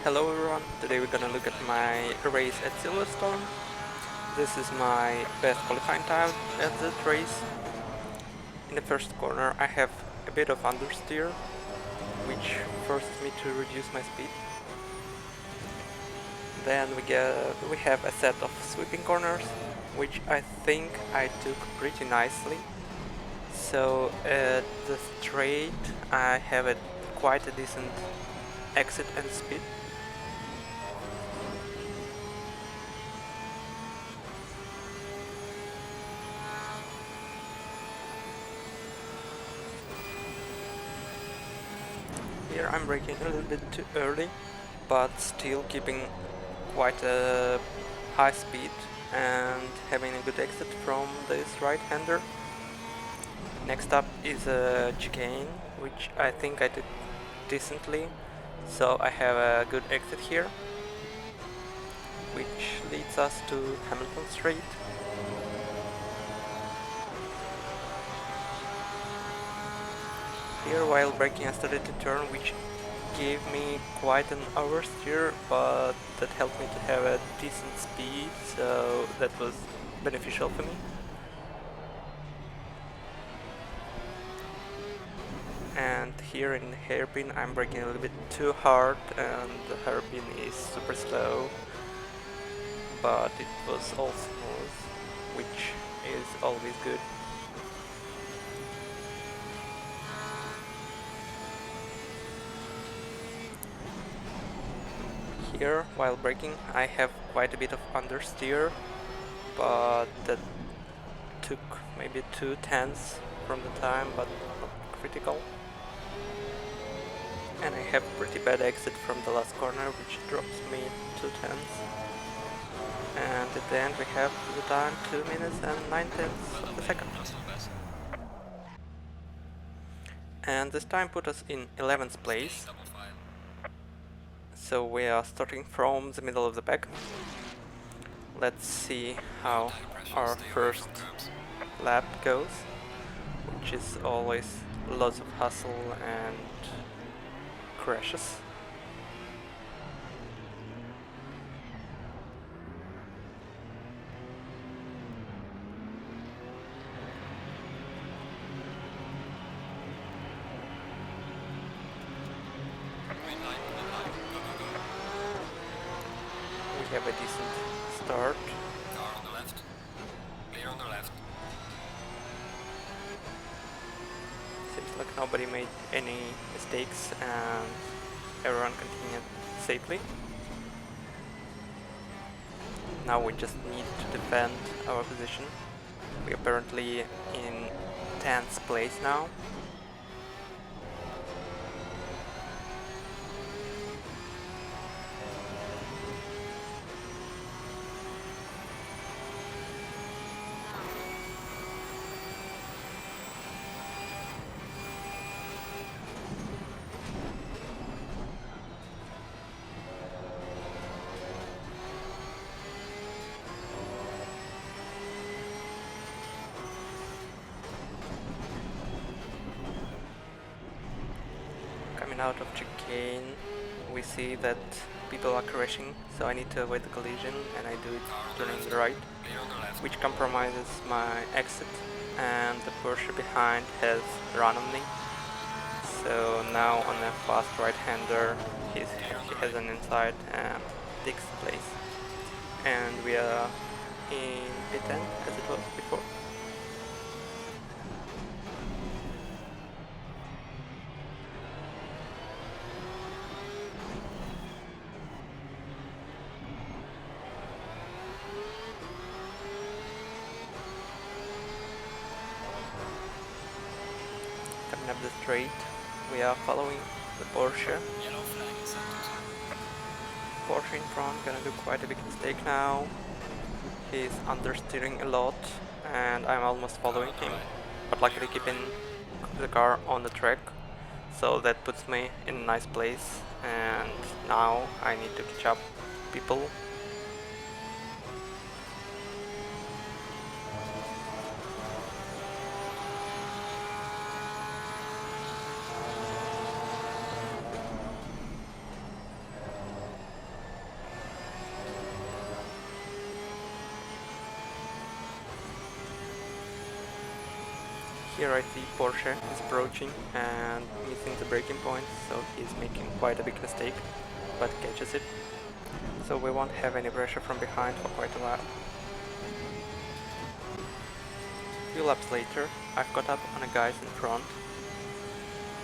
Hello everyone, today we're gonna look at my race at Silverstone. This is my best qualifying time at that race. In the first corner I have a bit of understeer, which forces me to reduce my speed. Then we have a set of sweeping corners, which I think I took pretty nicely. So at the straight I have quite a decent exit and speed. Here I'm braking a little bit too early, but still keeping quite a high speed and having a good exit from this right-hander. Next up is a chicane, which I think I did decently, so I have a good exit here, which leads us to Hamilton Street. Here while braking I started to turn, which gave me quite an oversteer, but that helped me to have a decent speed, so that was beneficial for me. And here in the hairpin I'm braking a little bit too hard and the hairpin is super slow, but it was all smooth, which is always good. Here, while braking, I have quite a bit of understeer, but that took maybe 2/10 from the time, but not critical. And I have pretty bad exit from the last corner, which drops me 2/10. And at the end we have the time 2 minutes and 9/10 of a second. And this time put us in 11th place. So we are starting from the middle of the pack. Let's see how our first lap goes, which is always lots of hustle and crashes. We have a decent start. Car on the left. Clear on the left. Seems like nobody made any mistakes and everyone continued safely. Now we just need to defend our position. We are apparently in 10th place now. Coming out of chicane, we see that people are crashing, so I need to avoid the collision, and I do it turning right, which compromises my exit, and the Porsche behind has run on me. So now on a fast right-hander, he has an inside and takes place. And we are in P10 as it was before. Coming up the straight, we are following the Porsche. Porsche in front, gonna do quite a big mistake now. He's understeering a lot and I'm almost following him, but luckily keeping the car on the track, so that puts me in a nice place, and now I need to catch up people. here I see Porsche is approaching and missing the braking point, so he's making quite a big mistake, but catches it. So we won't have any pressure from behind for quite a while. A few laps later, I've caught up on the guys in front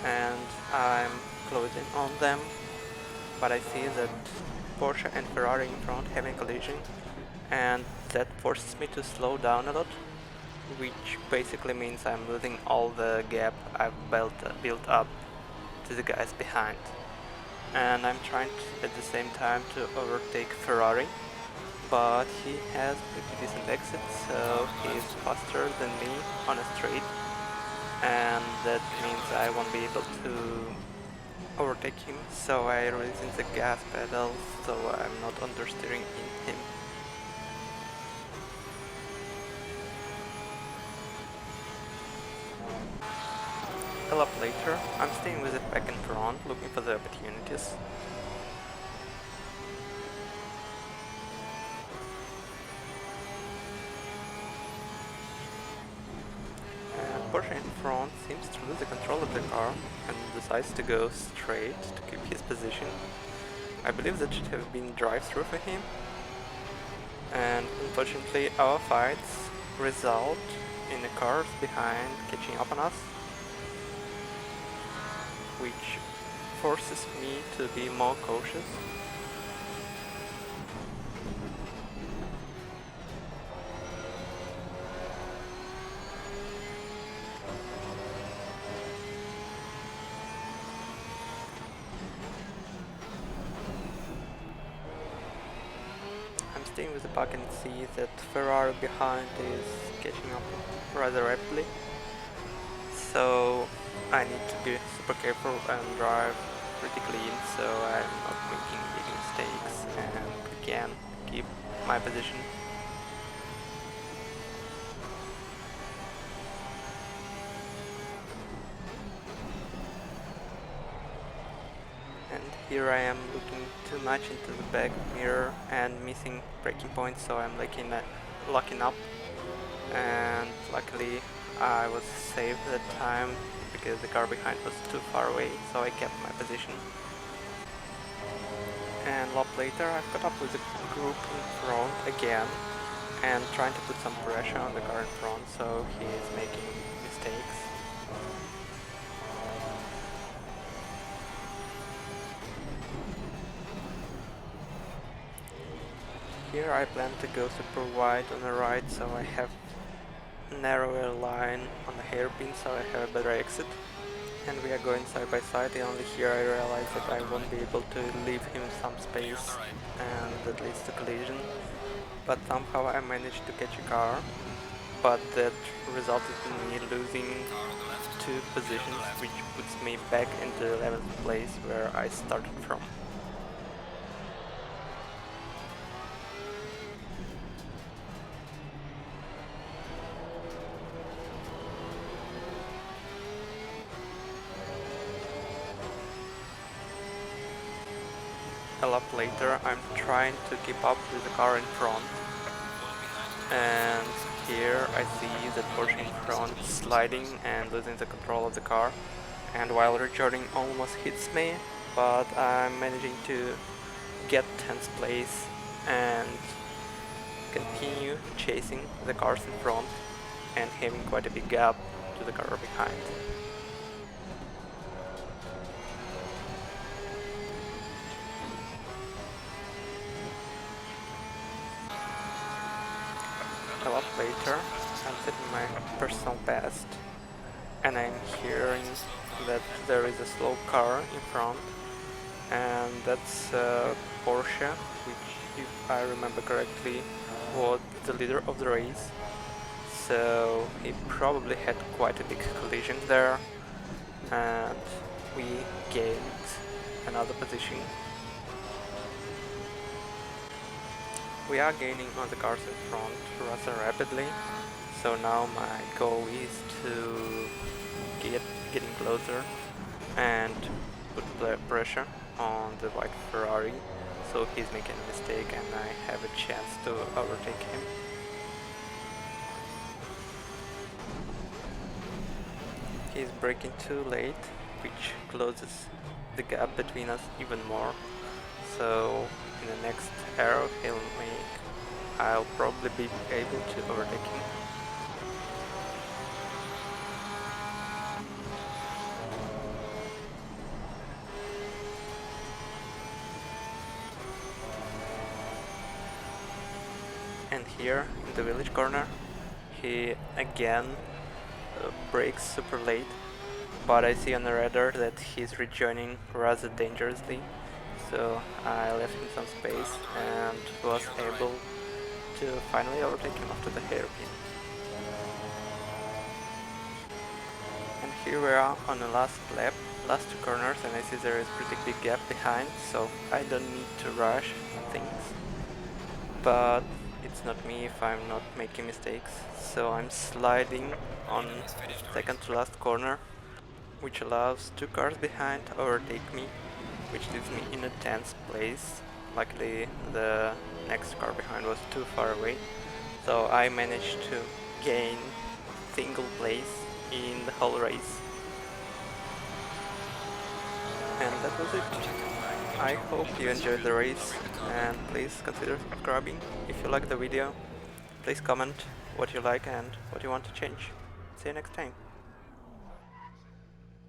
and I'm closing on them, but I see that Porsche and Ferrari in front having collision, and that forces me to slow down a lot, which basically means I'm losing all the gap I've built up to the guys behind. And I'm trying at the same time to overtake Ferrari, but he has pretty decent exits, so he's faster than me on a straight, and that means I won't be able to overtake him, so I release the gas pedal so I'm not understeering in him. A lap later, I'm staying with the pack in front, looking for the opportunities. And Porsche in front seems to lose the control of the car and decides to go straight to keep his position. I believe that should have been drive-through for him. And unfortunately our fights result in the cars behind catching up on us, which forces me to be more cautious. I'm staying with the pack and see that Ferrari behind is catching up rather rapidly, so I need to be super careful and drive pretty clean so I'm not making big mistakes and can keep my position. And here I am looking too much into the back mirror and missing braking points, so I'm locking up, and luckily I was safe that time because the car behind was too far away, so I kept my position. And a lap later I've caught up with the group in front again and trying to put some pressure on the car in front, so he is making mistakes. Here I plan to go super wide on the right, so I have narrower line on the hairpin, so I have a better exit. And we are going side by side, and only here I realize that I won't be able to leave him some space, and that leads to collision. But somehow I managed to catch a car, but that resulted in me losing 2 positions, which puts me back into the 11th place where I started from. A lap later, I'm trying to keep up with the car in front, and here I see that Porsche in front sliding and losing the control of the car, and while recharging almost hits me, but I'm managing to get 10th place and continue chasing the cars in front and having quite a big gap to the car behind. A lot later, I'm setting my personal best, and I'm hearing that there is a slow car in front, and that's Porsche, which, if I remember correctly, was the leader of the race, so he probably had quite a big collision there, and we gained another position. We are gaining on the cars in front rather rapidly, so now my goal is to getting closer and put pressure on the white Ferrari, so he's making a mistake and I have a chance to overtake him. he's braking too late, which closes the gap between us even more. So in the next arrow I'll probably be able to overtake him. And here in the village corner he again brakes super late, but I see on the radar that he's rejoining rather dangerously, so I left him some space and was able to finally overtake him after the hairpin. And here we are on the last lap, last two corners, and I see there is pretty big gap behind, so I don't need to rush things. But it's not me if I'm not making mistakes, so I'm sliding on second to last corner, which allows two cars behind to overtake me, which leaves me in a 10th place. Luckily the next car behind was too far away, so I managed to gain single place in the whole race. And that was it. I hope you enjoyed the race, and please consider subscribing. If you like the video, please comment what you like and what you want to change. See you next time.